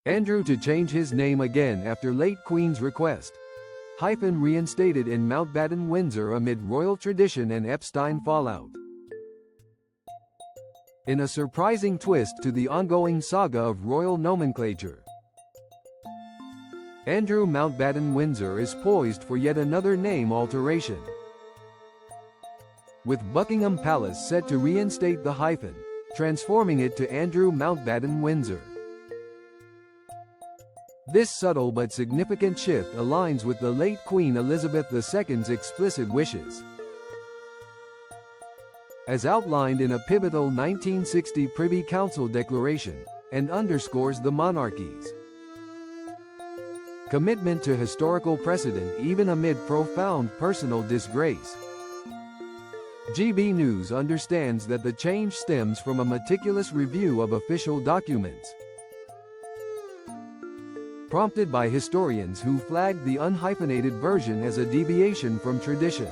Andrew to change his name again after late Queen's request. Hyphen reinstated in Mountbatten-Windsor amid royal tradition and Epstein fallout. In a surprising twist to the ongoing saga of royal nomenclature, Andrew Mountbatten-Windsor is poised for yet another name alteration, with Buckingham Palace set to reinstate the hyphen, transforming it to Andrew Mountbatten-Windsor. This subtle but significant shift aligns with the late Queen Elizabeth II's explicit wishes, as outlined in a pivotal 1960 Privy Council declaration, and underscores the monarchy's commitment to historical precedent even amid profound personal disgrace. GB News understands that the change stems from a meticulous review of official documents, prompted by historians who flagged the unhyphenated version as a deviation from tradition.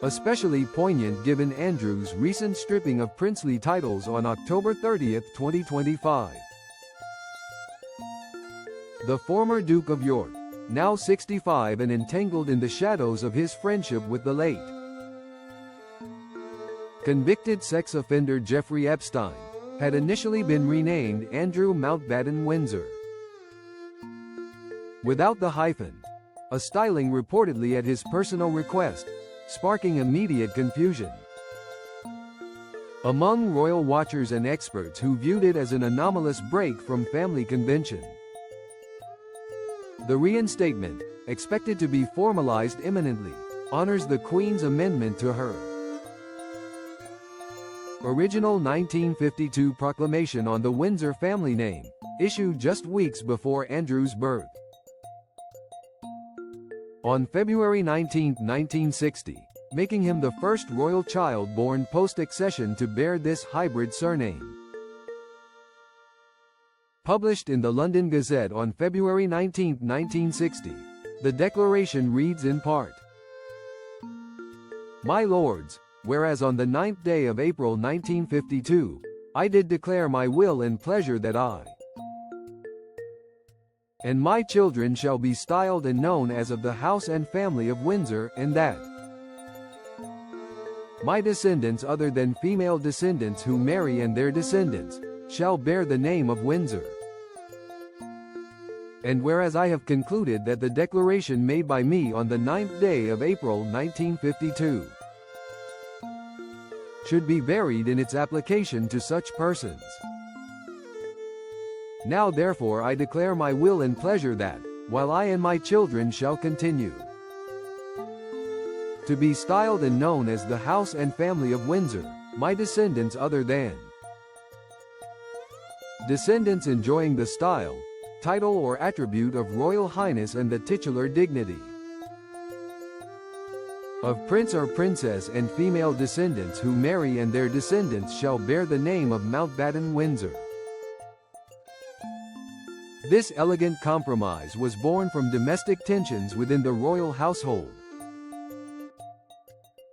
Especially poignant given Andrew's recent stripping of princely titles on October 30, 2025. The former Duke of York, now 65 and entangled in the shadows of his friendship with the late convicted sex offender Jeffrey Epstein, had initially been renamed Andrew Mountbatten-Windsor, without the hyphen, a styling reportedly at his personal request, sparking immediate confusion among royal watchers and experts who viewed it as an anomalous break from family convention. The reinstatement, expected to be formalized imminently, honors the Queen's amendment to her original 1952 proclamation on the Windsor family name, issued just weeks before Andrew's birth. On February 19, 1960, making him the first royal child born post-accession to bear this hybrid surname. Published in the London Gazette on February 19, 1960, the declaration reads in part, "My lords, whereas on the 9th day of April 1952, I did declare my will and pleasure that I and my children shall be styled and known as of the house and family of Windsor, and that my descendants other than female descendants who marry and their descendants, shall bear the name of Windsor. And whereas I have concluded that the declaration made by me on the 9th day of April 1952 should be varied in its application to such persons. Now therefore I declare my will and pleasure that, while I and my children shall continue to be styled and known as the house and family of Windsor, my descendants other than descendants enjoying the style, title or attribute of Royal Highness and the titular dignity of Prince or Princess and female descendants who marry and their descendants shall bear the name of Mountbatten-Windsor." This elegant compromise was born from domestic tensions within the royal household.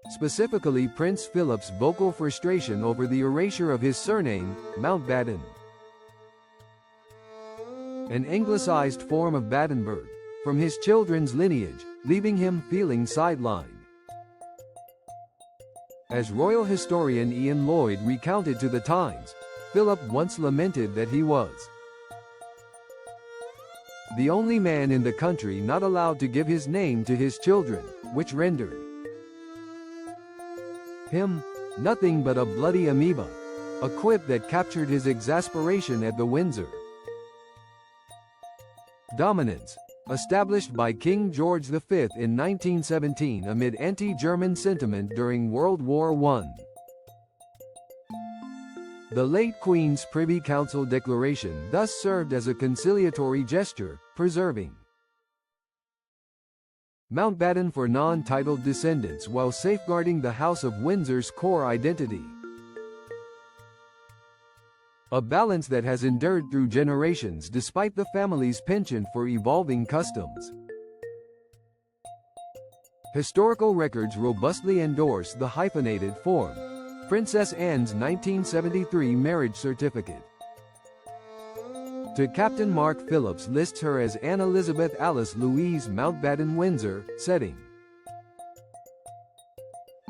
Specifically Prince Philip's vocal frustration over the erasure of his surname, Mountbatten, an anglicized form of Battenberg, from his children's lineage, leaving him feeling sidelined. As royal historian Ian Lloyd recounted to The Times, Philip once lamented that he was the only man in the country not allowed to give his name to his children, which rendered him nothing but a bloody amoeba, a quip that captured his exasperation at the Windsor dominance, established by King George V in 1917 amid anti-German sentiment during World War I. The late Queen's Privy Council declaration thus served as a conciliatory gesture, preserving Mountbatten for non-titled descendants while safeguarding the House of Windsor's core identity. A balance that has endured through generations despite the family's penchant for evolving customs. Historical records robustly endorse the hyphenated form. Princess Anne's 1973 marriage certificate to Captain Mark Phillips lists her as Anne Elizabeth Alice Louise Mountbatten Windsor, setting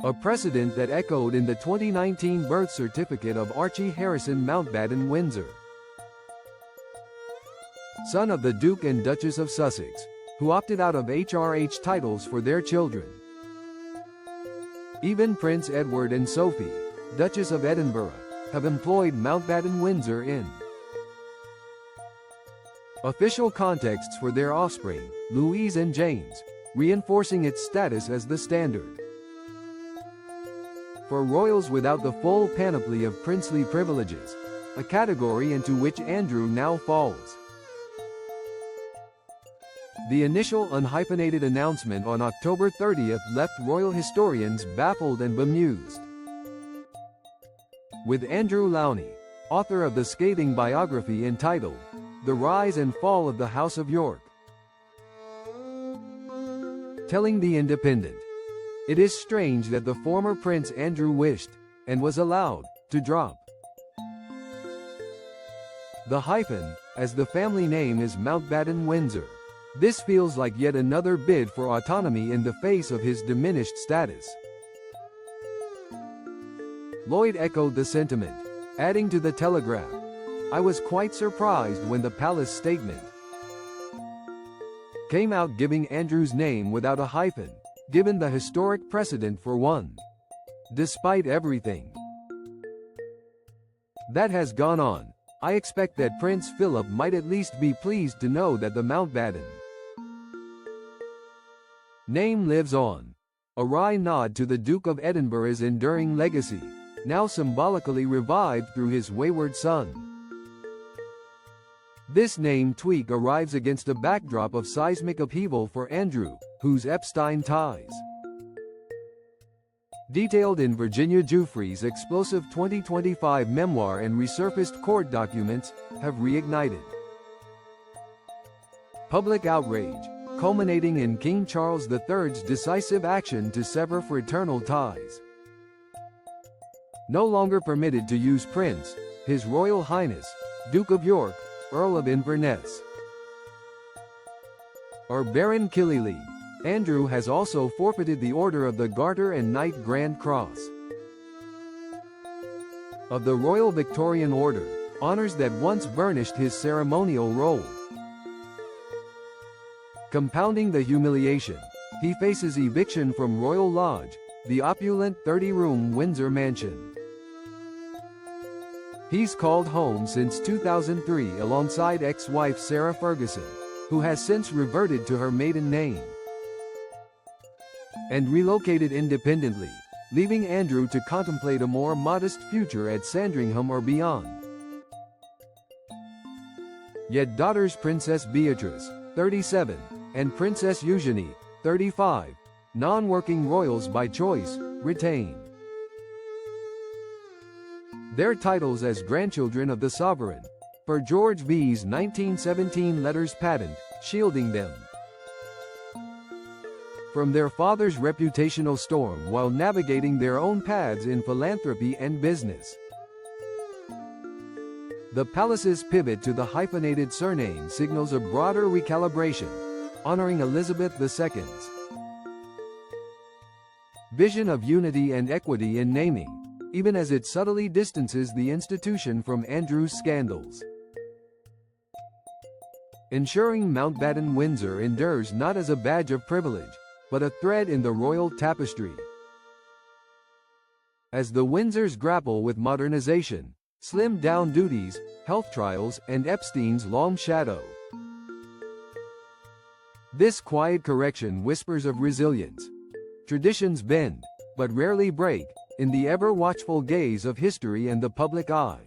a precedent that echoed in the 2019 birth certificate of Archie Harrison Mountbatten Windsor, son of the Duke and Duchess of Sussex, who opted out of HRH titles for their children. Even Prince Edward and Sophie, Duchess of Edinburgh, have employed Mountbatten Windsor in official contexts for their offspring, Louise and James, reinforcing its status as the standard for royals without the full panoply of princely privileges, a category into which Andrew now falls. The initial unhyphenated announcement on October 30th left royal historians baffled and bemused, with Andrew Lowney, author of the scathing biography entitled The Rise and Fall of the House of York, telling The Independent, "It is strange that the former Prince Andrew wished, and was allowed, to drop the hyphen, as the family name is Mountbatten Windsor. This feels like yet another bid for autonomy in the face of his diminished status." Lloyd echoed the sentiment, adding to the Telegraph, "I was quite surprised when the palace statement came out giving Andrew's name without a hyphen, given the historic precedent for one. Despite everything that has gone on, I expect that Prince Philip might at least be pleased to know that the Mountbatten name lives on. A wry nod to the Duke of Edinburgh's enduring legacy, now symbolically revived through his wayward son." This name tweak arrives against a backdrop of seismic upheaval for Andrew, whose Epstein ties, detailed in Virginia Giuffre's explosive 2025 memoir and resurfaced court documents, have reignited public outrage, culminating in King Charles III's decisive action to sever fraternal ties. No longer permitted to use Prince, His Royal Highness, Duke of York, Earl of Inverness, or Baron Killyleagh, Andrew has also forfeited the Order of the Garter and Knight Grand Cross of the Royal Victorian Order, honours that once burnished his ceremonial role. Compounding the humiliation, he faces eviction from Royal Lodge, the opulent 30-room Windsor mansion he's called home since 2003 alongside ex-wife Sarah Ferguson, who has since reverted to her maiden name and relocated independently, leaving Andrew to contemplate a more modest future at Sandringham or beyond. Yet daughters Princess Beatrice, 37, and Princess Eugenie, 35, non-working royals by choice, retain their titles as grandchildren of the sovereign, per George V's 1917 letters patent, shielding them from their father's reputational storm while navigating their own paths in philanthropy and business. The palace's pivot to the hyphenated surname signals a broader recalibration, honoring Elizabeth II's vision of unity and equity in naming, even as it subtly distances the institution from Andrew's scandals, ensuring Mountbatten Windsor endures not as a badge of privilege, but a thread in the royal tapestry. As the Windsors grapple with modernization, slimmed-down duties, health trials, and Epstein's long shadow, this quiet correction whispers of resilience. Traditions bend, but rarely break, in the ever-watchful gaze of history and the public eye.